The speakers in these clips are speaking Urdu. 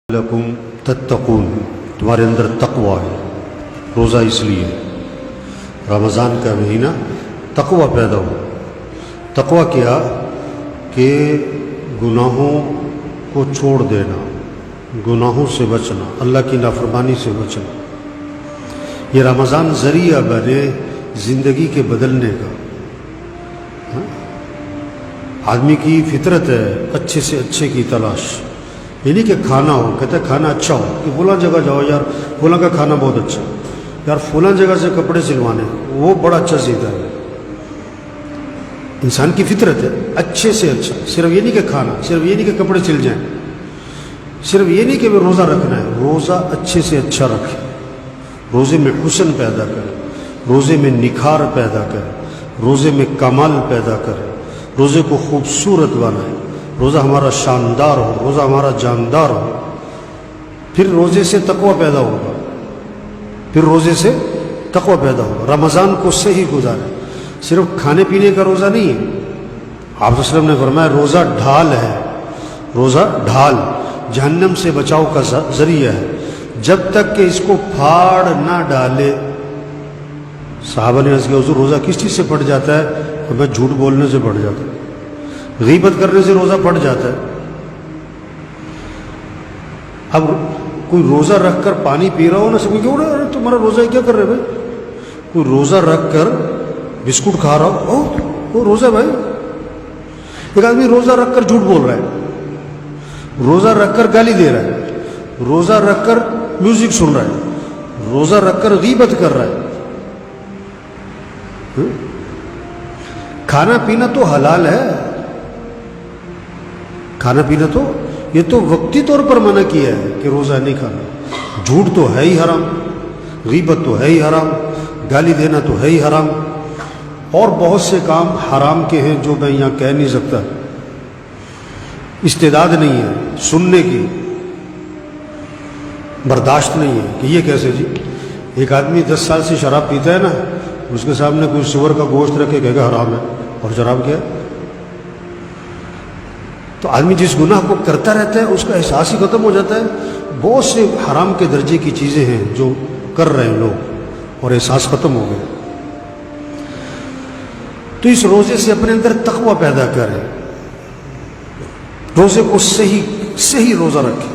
لکم تتقون، تمہارے اندر تقوی ہے۔ روزہ اس لیے رمضان کا مہینہ تقوی پیدا ہو۔ تقوی کیا کہ گناہوں کو چھوڑ دینا، گناہوں سے بچنا، اللہ کی نافرمانی سے بچنا۔ یہ رمضان ذریعہ بنے زندگی کے بدلنے کا۔ آدمی کی فطرت ہے اچھے سے اچھے کی تلاش، یہ نہیں کہ کھانا ہو، کہتے ہیں کھانا اچھا ہو کہ فلاں جگہ جاؤ یار فلاں کا کھانا بہت اچھا، یار فلاں جگہ سے کپڑے سلوانے وہ بڑا اچھا سیتا ہے۔ انسان کی فطرت ہے اچھے سے اچھا، صرف یہ نہیں کہ کھانا، صرف یہ نہیں کہ کپڑے سل جائیں، صرف یہ نہیں کہ وہ روزہ رکھنا ہے، روزہ اچھے سے اچھا رکھے، روزے میں حسن پیدا کرے، روزے میں نکھار پیدا کرے، روزے میں کمال پیدا کرے، روزے کو خوبصورت بنائے، روزہ ہمارا شاندار ہو، روزہ ہمارا جاندار ہو۔ پھر روزے سے تقوی پیدا ہوگا، پھر روزے سے تقوی پیدا ہوگا۔ رمضان کو صحیح گزارے، صرف کھانے پینے کا روزہ نہیں ہے۔ آپ صلی اللہ علیہ وسلم نے فرمایا روزہ ڈھال ہے، روزہ ڈھال جہنم سے بچاؤ کا ذریعہ ہے، جب تک کہ اس کو پھاڑ نہ ڈالے۔ صحابہ نے عرض کیا حضور روزہ کس چیز سے پھٹ جاتا ہے؟ میں جھوٹ بولنے سے پھٹ جاتا ہے، غیبت کرنے سے روزہ پھٹ جاتا ہے۔ اب کوئی روزہ رکھ کر پانی پی رہا ہو نا، سب کیوں ارے تمہارا روزہ کیا کر رہے بھائی؟ کوئی روزہ رکھ کر بسکٹ کھا رہا ہو، وہ روزہ بھائی۔ ایک آدمی روزہ رکھ کر جھوٹ بول رہا ہے، روزہ رکھ کر گالی دے رہا ہے، روزہ رکھ کر میوزک سن رہا ہے، روزہ رکھ کر غیبت کر رہا ہے۔ کھانا پینا تو حلال ہے، کھانا پینا تو یہ تو وقتی طور پر منع کیا ہے کہ روزہ نہیں کھانا۔ جھوٹ تو ہے ہی حرام، غیبت تو ہے ہی حرام، گالی دینا تو ہے ہی حرام، اور بہت سے کام حرام کے ہیں جو میں یہاں کہہ نہیں سکتا، استعداد نہیں ہے سننے کی، برداشت نہیں ہے کہ یہ کیسے جی۔ ایک آدمی 10 سال سے شراب پیتا ہے نا، اس کے سامنے کوئی سور کا گوشت رکھے کہے گا حرام ہے، اور شراب کیا ہے؟ تو آدمی جس گناہ کو کرتا رہتا ہے اس کا احساس ہی ختم ہو جاتا ہے۔ بہت سے حرام کے درجے کی چیزیں ہیں جو کر رہے ہیں لوگ اور احساس ختم ہو گئے۔ تو اس روزے سے اپنے اندر تقوی پیدا کریں، روزے کو صحیح روزہ رکھیں،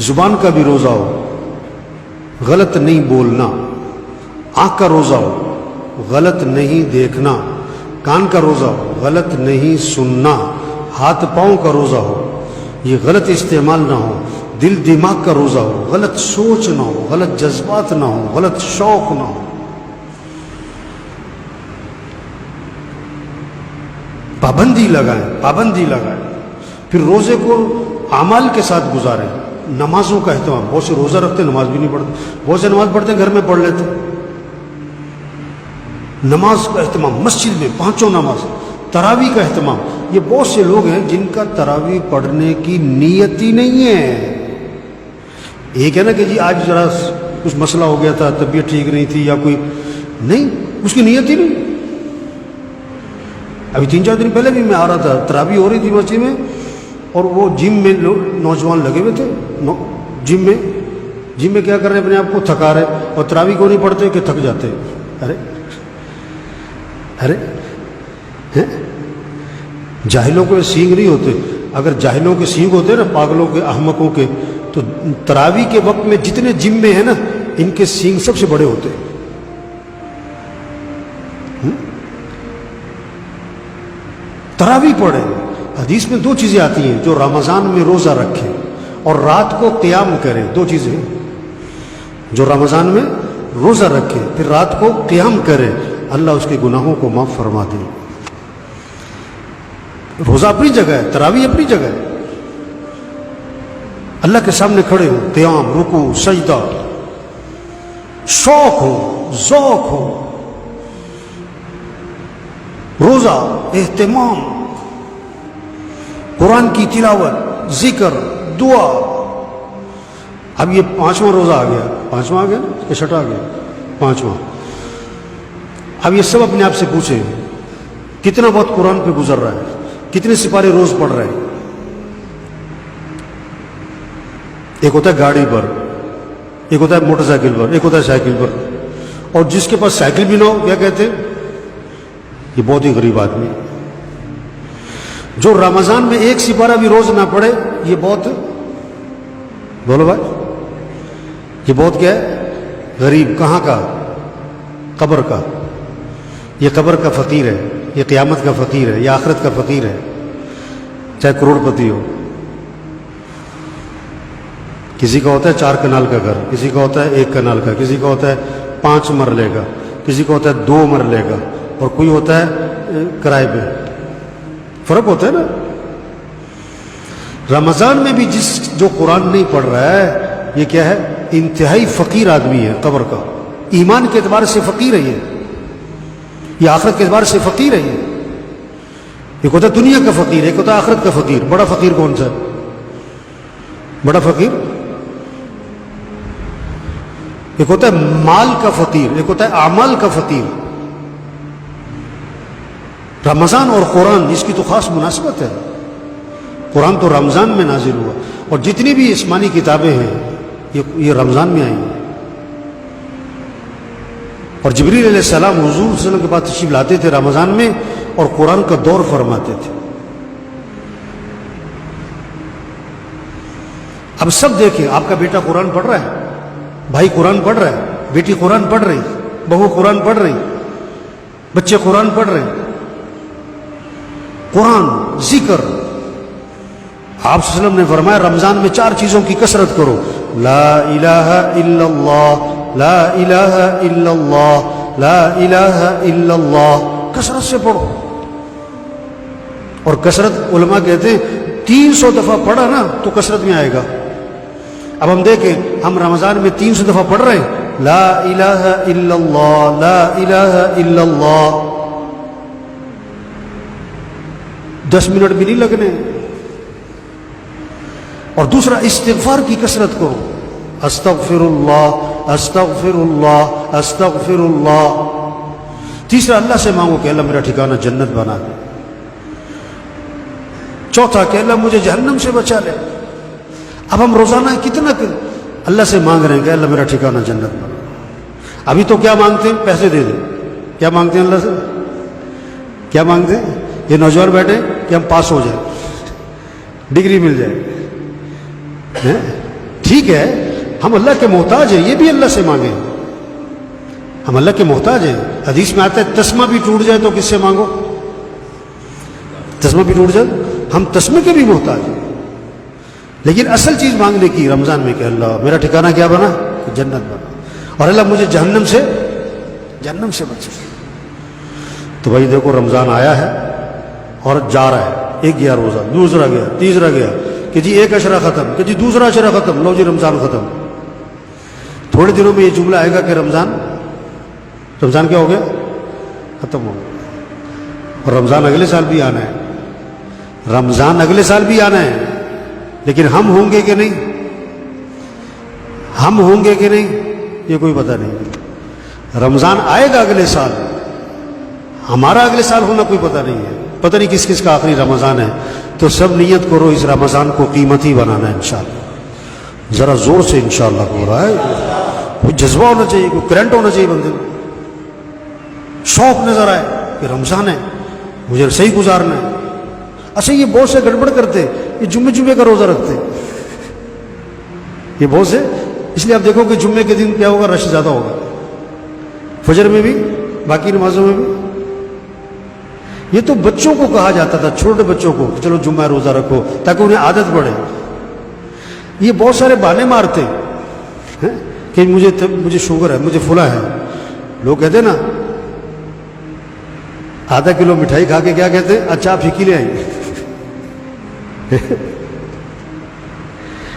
زبان کا بھی روزہ ہو، غلط نہیں بولنا، آنکھ کا روزہ ہو، غلط نہیں دیکھنا، کان کا روزہ ہو، غلط نہیں سننا، ہاتھ پاؤں کا روزہ ہو، یہ غلط استعمال نہ ہو، دل دماغ کا روزہ ہو، غلط سوچ نہ ہو، غلط جذبات نہ ہو، غلط شوق نہ ہو۔ پابندی لگائیں، پابندی لگائیں۔ پھر روزے کو اعمال کے ساتھ گزاریں، نمازوں کا اہتمام۔ بہت سے روزہ رکھتے نماز بھی نہیں پڑھتے، بہت سے نماز پڑھتے گھر میں پڑھ لیتے۔ نماز کا اہتمام، مسجد میں 5 نماز، تراویح کا اہتمام۔ یہ بہت سے لوگ ہیں جن کا تراویح پڑھنے کی نیت ہی نہیں ہے۔ ایک ہے نا کہ جی آج ذرا کچھ مسئلہ ہو گیا تھا، طبیعت ٹھیک نہیں تھی یا کوئی نہیں، اس کی نیت ہی نہیں۔ ابھی 3-4 دن پہلے بھی میں آ رہا تھا، تراویح ہو رہی تھی مسجد میں، اور وہ جم میں نوجوان لگے ہوئے تھے، جم میں کیا کر رہے ہیں؟ اپنے آپ کو تھکا رہے، اور تراویح کو نہیں پڑھتے کہ تھک جاتے۔ ارے جاہلوں کے سینگ نہیں ہوتے، اگر جاہلوں کے سینگ ہوتے نا، پاگلوں کے، احمقوں کے، تو تراویح کے وقت میں جتنے جم میں ہیں نا، ان کے سینگ سب سے بڑے ہوتے ہیں۔ تراویح پڑھیں۔ حدیث میں 2 چیزیں آتی ہیں، جو رمضان میں روزہ رکھیں اور رات کو قیام کریں۔ 2 چیزیں، جو رمضان میں روزہ رکھیں پھر رات کو قیام کریں، اللہ اس کے گناہوں کو معاف فرما دے۔ روزہ اپنی جگہ ہے، تراویح اپنی جگہ ہے۔ اللہ کے سامنے کھڑے ہو، قیام، رکوع، سجدہ، شوق ہو، ذوق ہو، روزہ، اہتمام، قرآن کی تلاوت، ذکر، دعا۔ اب یہ 5واں روزہ آ گیا، 5واں آ گیا نا کہ 6واں آ گیا؟ 5واں۔ اب یہ سب اپنے آپ سے پوچھیں کتنا وقت قرآن پہ گزر رہا ہے، کتنے سپارے روز پڑھ رہے ہیں، ایک ہوتا ہے گاڑی پر، ایک ہوتا ہے موٹر سائیکل پر، ایک ہوتا ہے سائیکل پر. اور جس کے پاس سائیکل بھی نہ ہو کیا کہتے ہیں؟ یہ بہت ہی غریب آدمی ہے. جو رمضان میں ایک سپارہ بھی روز نہ پڑھے یہ بہت، بولو بھائی، یہ بہت کیا ہے؟ غریب. کہاں کا؟ قبر کا. یہ قبر کا فقیر ہے، یہ قیامت کا فقیر ہے، یہ آخرت کا فقیر ہے، چاہے کروڑ پتی ہو. کسی کا ہوتا ہے 4 کنال کا گھر، کسی کا ہوتا ہے 1 کنال کا، کسی کا ہوتا ہے 5 مرلے کا، کسی کا ہوتا ہے 2 مرلے کا، اور کوئی ہوتا ہے کرائے پہ. فرق ہوتا ہے نا. رمضان میں بھی جو قرآن نہیں پڑھ رہا ہے یہ کیا ہے؟ انتہائی فقیر آدمی ہے قبر کا. ایمان کے اعتبار سے فقیر ہے یہ آخرت کے اعتبار سے فقیر ہے. ایک ہوتا ہے دنیا کا فقیر، ایک ہوتا ہے آخرت کا فقیر. بڑا فقیر کون سا ہے؟ بڑا فقیر ایک ہوتا ہے مال کا فقیر، ایک ہوتا ہے اعمال کا فقیر. رمضان اور قرآن اس کی تو خاص مناسبت ہے. قرآن تو رمضان میں نازل ہوا، اور جتنی بھی آسمانی کتابیں ہیں یہ رمضان میں آئی ہیں. اور جبریل علیہ السلام حضور صلی اللہ علیہ وسلم کے پاس تشریف لاتے تھے رمضان میں اور قرآن کا دور فرماتے تھے. اب سب دیکھیں، آپ کا بیٹا قرآن پڑھ رہا ہے، بھائی قرآن پڑھ رہا ہے، بیٹی قرآن پڑھ رہی، بہو قرآن پڑھ رہی، بچے قرآن پڑھ رہے ہیں. قرآن، ذکر. آپ صلی اللہ علیہ وسلم نے فرمایا رمضان میں 4 چیزوں کی کثرت کرو. لا الہ الا اللہ، لا الہ الا اللہ، لا الہ الا اللہ. کثرت سے پڑھو. اور کثرت علماء کہتے ہیں 300 دفعہ پڑھا نا تو کثرت میں آئے گا. اب ہم دیکھیں، ہم رمضان میں 300 دفعہ پڑھ رہے ہیں لا الہ الا اللہ، لا الہ الا اللہ. 10 منٹ بھی نہیں لگنے. اور دوسرا استغفار کی کثرت کرو. استغفر اللہ، استغفر اللہ، استغفر اللہ. تیسرا اللہ سے مانگو کہ اللہ میرا ٹھکانہ جنت بنا دے. چوتھا کہ اللہ مجھے جہنم سے بچا لے. اب ہم روزانہ کتنا اللہ سے مانگ رہے ہیں کہ اللہ میرا ٹھکانہ جنت بنا. ابھی تو کیا مانگتے ہیں؟ پیسے دے دیں. کیا مانگتے ہیں اللہ سے؟ کیا مانگتے ہیں؟ یہ نوجوان بیٹھے کہ ہم پاس ہو جائیں، ڈگری مل جائے. ٹھیک ہے، ہم اللہ کے محتاج ہیں، یہ بھی اللہ سے مانگیں. ہم اللہ کے محتاج ہیں. حدیث میں آتا ہے تسمہ بھی ٹوٹ جائے تو کس سے مانگو؟ تسمہ بھی ٹوٹ جائے، ہم تسمے کے بھی محتاج ہیں. لیکن اصل چیز مانگنے کی رمضان میں کہ اللہ میرا ٹھکانہ کیا بنا؟ جنت بنا. اور اللہ مجھے جہنم سے بچے. تو بھائی دیکھو رمضان آیا ہے اور جا رہا ہے. ایک گیا روزہ، دوسرا گیا، تیسرا گیا، کہ جی ایک عشرہ ختم، کہ جی دوسرا عشرہ ختم، لو جی رمضان ختم. تھوڑے دنوں میں یہ جملہ آئے گا کہ رمضان کیا ہو گیا؟ ختم ہو گیا. اور رمضان اگلے سال بھی آنا ہے. رمضان اگلے سال بھی آنا ہے. لیکن ہم ہوں گے کہ نہیں؟ ہم ہوں گے کہ نہیں یہ کوئی پتہ نہیں. رمضان آئے گا اگلے سال، ہمارا اگلے سال ہونا کوئی پتہ نہیں ہے. پتہ نہیں کس کس کا آخری رمضان ہے. تو سب نیت کرو اس رمضان کو قیمتی بنانا ہے انشاءاللہ. ذرا زور سے انشاءاللہ ہو رہا ہے. کوئی جذبہ ہونا چاہیے، کوئی کرنٹ ہونا چاہیے بندے کو. شوق نظر آئے کہ رمضان ہے، مجھے صحیح گزارنا ہے. اچھا یہ بہت سے گڑبڑ کرتے، یہ جمعے کا روزہ رکھتے، یہ بہت سے. اس لیے آپ دیکھو کہ جمعے کے دن کیا ہوگا؟ رش زیادہ ہوگا. فجر میں بھی، باقی نمازوں میں بھی. یہ تو بچوں کو کہا جاتا تھا، چھوٹے بچوں کو، چلو جمعہ روزہ رکھو تاکہ انہیں عادت پڑے. یہ بہت سارے بہانے مارتے کہ مجھے شوگر ہے، مجھے پھلا ہے. لوگ کہتے ہیں نا آدھا کلو مٹھائی کھا کے کیا کہتے ہیں؟ اچھا آپ پھیکی لے آئیں.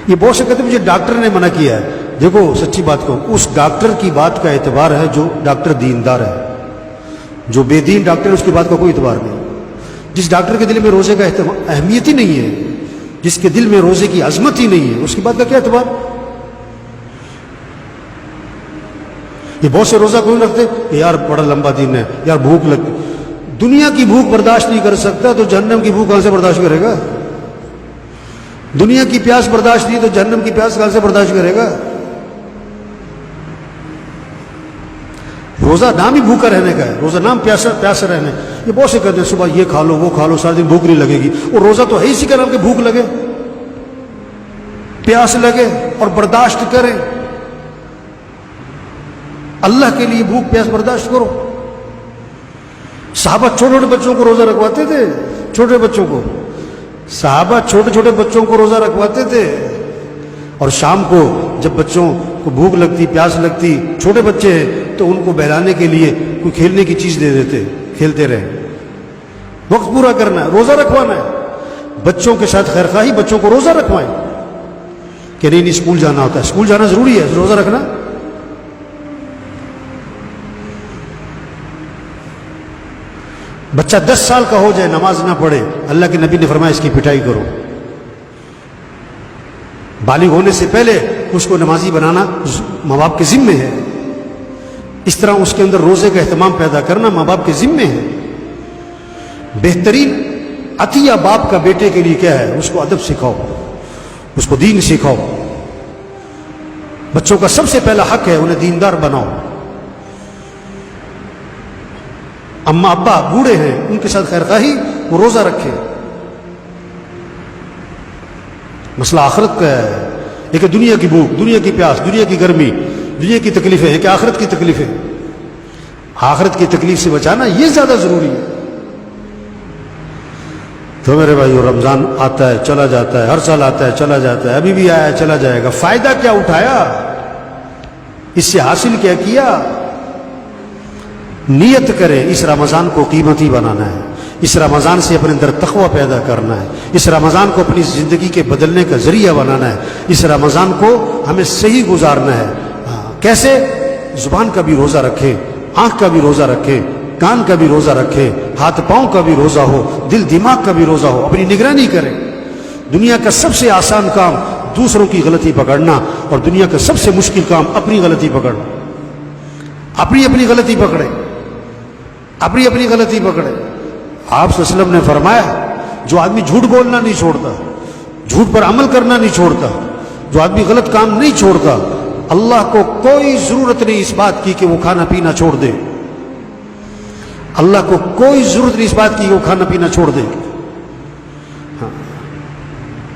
یہ بہت سے کہتے ہیں مجھے ڈاکٹر نے منع کیا ہے. دیکھو سچی بات کہو، اس ڈاکٹر کی بات کا اعتبار ہے جو ڈاکٹر دیندار ہے. جو بے دین ڈاکٹر ہے اس کی بات کا کوئی اعتبار نہیں. جس ڈاکٹر کے دل میں روزے کا اہمیت ہی نہیں ہے، جس کے دل میں روزے کی عظمت ہی نہیں ہے، اس کی بات کا کیا اعتبار؟ یہ بہت سے روزہ کوئی رکھتے یار بڑا لمبا دن ہے، یار بھوک لگتی. دنیا کی بھوک برداشت نہیں کر سکتا تو جہنم کی بھوک کہاں سے برداشت کرے گا؟ دنیا کی پیاس برداشت نہیں تو جہنم کی پیاس کہاں سے برداشت کرے گا؟ روزہ نام ہی بھوکا رہنے کا ہے، روزہ نام پیاسا رہنے۔ یہ بہت سے کہتے ہیں صبح یہ کھا لو وہ کھا لو، سارے دن بھوک نہیں لگے گی۔ اور روزہ تو ہے اسی کا نام کہ بھوک لگے، پیاس لگے اور برداشت کریں۔ اللہ کے لیے بھوک پیاس برداشت کرو۔ صحابہ چھوٹے چھوٹے بچوں کو روزہ رکھواتے تھے، چھوٹے بچوں کو، صحابہ چھوٹے چھوٹے بچوں کو روزہ رکھواتے تھے، اور شام کو جب بچوں کو بھوک لگتی پیاس لگتی، چھوٹے بچے ہیں تو ان کو بہلانے کے لیے کوئی کھیلنے کی چیز دے دیتے، کھیلتے رہے۔ وقت پورا کرنا ہے، روزہ رکھوانا ہے۔ بچوں کے ساتھ خیر خواہی، بچوں کو روزہ رکھوائیں کہ نہیں اسکول جانا ہوتا ہے، اسکول جانا ضروری ہے، روزہ رکھنا۔ بچہ 10 سال کا ہو جائے نماز نہ پڑھے، اللہ کے نبی نے فرمایا اس کی پٹائی کرو۔ بالغ ہونے سے پہلے اس کو نمازی بنانا ماں باپ کے ذمے ہے۔ اس طرح اس کے اندر روزے کا اہتمام پیدا کرنا ماں باپ کے ذمے ہے۔ بہترین عطیہ باپ کا بیٹے کے لیے کیا ہے؟ اس کو ادب سکھاؤ، اس کو دین سکھاؤ۔ بچوں کا سب سے پہلا حق ہے انہیں دیندار بناؤ۔ اماں ابا بوڑھے ہیں، ان کے ساتھ خیر خواہی، وہ روزہ رکھے۔ مسئلہ آخرت کا ہے، ایک ہے دنیا کی بھوک، دنیا کی پیاس، دنیا کی گرمی، دنیا کی تکلیفیں، ایک آخرت کی تکلیفیں۔ آخرت کی تکلیف سے بچانا یہ زیادہ ضروری ہے۔ تو میرے بھائیو، رمضان آتا ہے چلا جاتا ہے، ہر سال آتا ہے چلا جاتا ہے، ابھی بھی آیا ہے چلا جائے گا۔ فائدہ کیا اٹھایا؟ اس سے حاصل کیا کیا؟ نیت کریں اس رمضان کو قیمتی بنانا ہے، اس رمضان سے اپنے اندر تقوی پیدا کرنا ہے، اس رمضان کو اپنی زندگی کے بدلنے کا ذریعہ بنانا ہے، اس رمضان کو ہمیں صحیح گزارنا ہے۔ کیسے؟ زبان کا بھی روزہ رکھیں، آنکھ کا بھی روزہ رکھیں، کان کا بھی روزہ رکھیں، ہاتھ پاؤں کا بھی روزہ ہو، دل دماغ کا بھی روزہ ہو، اپنی نگرانی کریں۔ دنیا کا سب سے آسان کام دوسروں کی غلطی پکڑنا، اور دنیا کا سب سے مشکل کام اپنی غلطی پکڑنا۔ اپنی غلطی پکڑے، اپنی غلطی پکڑے۔ آپ صلی اللہ علیہ وسلم نے فرمایا جو آدمی جھوٹ بولنا نہیں چھوڑتا، جھوٹ پر عمل کرنا نہیں چھوڑتا، جو آدمی غلط کام نہیں چھوڑتا، اللہ کو کوئی ضرورت نہیں اس بات کی کہ وہ کھانا پینا چھوڑ دے۔ اللہ کو کوئی ضرورت نہیں اس بات کی کہ وہ کھانا پینا چھوڑ دے۔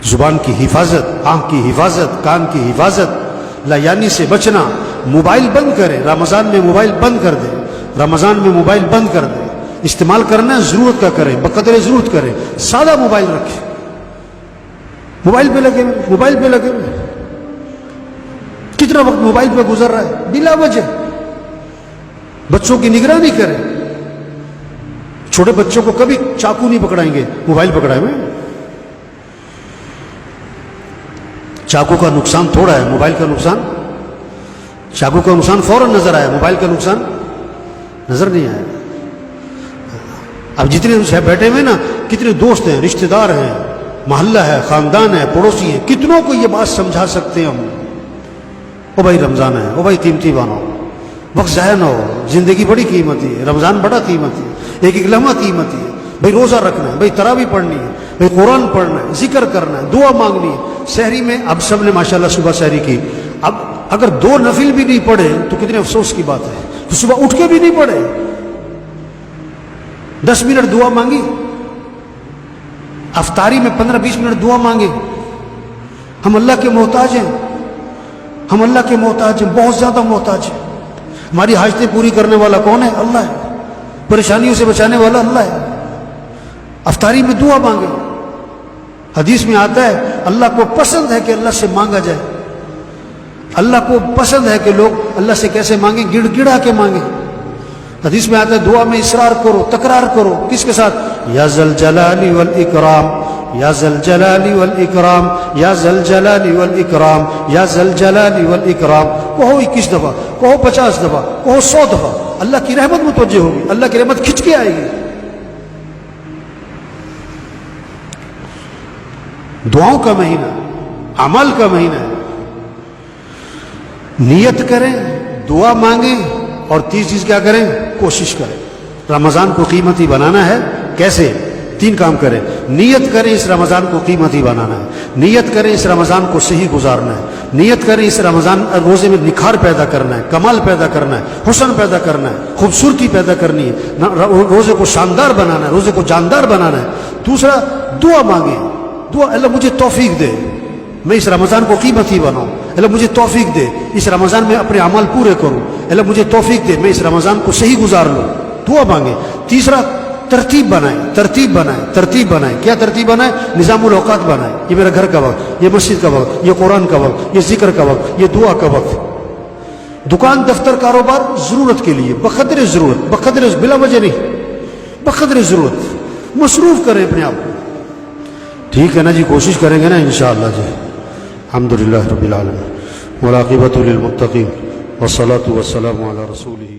زبان کی حفاظت، آنکھ کی حفاظت، کان کی حفاظت، لایانی سے بچنا۔ موبائل بند کریں، رمضان میں موبائل بند کر دیں، رمضان میں موبائل بند کر دیں۔ استعمال کرنا ہے ضرورت کا کریں، بقدر ضرورت کریں، سادہ موبائل رکھیں۔ موبائل پہ لگے ہوئے، موبائل پہ لگے ہوئے، کتنا وقت موبائل پہ گزر رہا ہے بلا وجہ۔ بچوں کی نگرانی کریں۔ چھوٹے بچوں کو کبھی چاقو نہیں پکڑائیں گے، موبائل پکڑائے ہوئے۔ چاقو کا نقصان تھوڑا ہے، موبائل کا نقصان، چاقو کا نقصان فوراً نظر آیا، موبائل کا نقصان نظر نہیں آیا۔ اب جتنے بیٹھے ہوئے نا، کتنے دوست ہیں، رشتہ دار ہیں، محلہ ہے، خاندان ہے، پڑوسی ہے، کتنوں کو یہ بات سمجھا سکتے ہیں ہم؟ او بھائی رمضان ہے، او بھائی قیمتی بنو، وقت ضائع نہ ہو، زندگی بڑی قیمتی ہے، رمضان بڑا قیمتی ہے، ایک ایک لمحہ قیمتی ہے۔ بھائی روزہ رکھنا ہے، بھائی تراویح پڑھنی ہے، بھائی قرآن پڑھنا ہے، ذکر کرنا ہے، دعا مانگنی ہے۔ سحری میں اب سب نے ماشاءاللہ صبح سحری کی، اب اگر 2 نفل بھی نہیں پڑھے تو کتنے افسوس کی بات ہے، تو صبح اٹھ کے بھی نہیں پڑھے، 10 منٹ دعا مانگی، افطاری میں 15-20 منٹ دعا مانگے۔ ہم اللہ کے محتاج ہیں، ہم اللہ کے محتاج ہیں، بہت زیادہ محتاج ہیں۔ ہماری حاجتیں پوری کرنے والا کون ہے؟ اللہ ہے۔ پریشانیوں سے بچانے والا اللہ ہے۔ افطاری میں دعا مانگے۔ حدیث میں آتا ہے اللہ کو پسند ہے کہ اللہ سے مانگا جائے، اللہ کو پسند ہے کہ لوگ اللہ سے کیسے مانگیں؟ گڑ گڑا کے مانگیں۔ حدیث میں آتا ہے دعا میں اصرار کرو، تکرار کرو، کس کے ساتھ؟ یا ذل جلال والاکرام، یا ذل جلال والاکرام، یا ذل جلال والاکرام، یا ذل جلال والاکرام۔ کہو 21 دفعہ، کہو 50 دفعہ، کہو 100 دفعہ، اللہ کی رحمت متوجہ ہوگی، اللہ کی رحمت کھنچ کے آئے گی۔ دعاؤں کا مہینہ، عمل کا مہینہ ہے۔ نیت کریں، دعا مانگیں، اور تیسری چیز کیا کریں؟ کوشش کریں۔ رمضان کو قیمتی بنانا ہے، کیسے؟ 3 کام کریں. نیت کریں اس رمضان کو قیمتی بنانا ہے, نیت کریں اس رمضان کو صحیح گزارنا ہے, نیت کریں اس رمضان روزے میں نکھار پیدا کرنا ہے, کمال پیدا کرنا ہے, حسن پیدا کرنا ہے, خوبصورتی پیدا کرنی ہے, روزے کو شاندار بنانا ہے, روزے کو جاندار بنانا ہے. دوسرا دعا مانگیں, دعا اللہ مجھے توفیق دے میں اس رمضان کو قیمتی بناؤں, اللہ مجھے توفیق دے اس رمضان میں اپنے اعمال پورے کروں, اللہ مجھے توفیق دے میں اس رمضان کو صحیح گزار لوں. دعا مانگیں. تیسرا ترتیب بنائیں, ترتیب بنائیں, ترتیب بنائیں. کیا ترتیب بنائیں؟ نظام الاوقات بنائیں. یہ میرا گھر کا وقت, یہ مسجد کا وقت, یہ قرآن کا وقت, یہ ذکر کا وقت, یہ دعا کا وقت. دکان دفتر کاروبار ضرورت کے لیے, بقدر ضرورت, بقدر بلا وجہ نہیں, بقدر ضرورت مصروف کریں اپنے آپ کو. ٹھیک ہے نا جی, کوشش کریں گے نا انشاءاللہ جی. الحمدللہ رب العالمین والعاقبۃ للمتقین والصلاۃ والسلام علی رسولہ.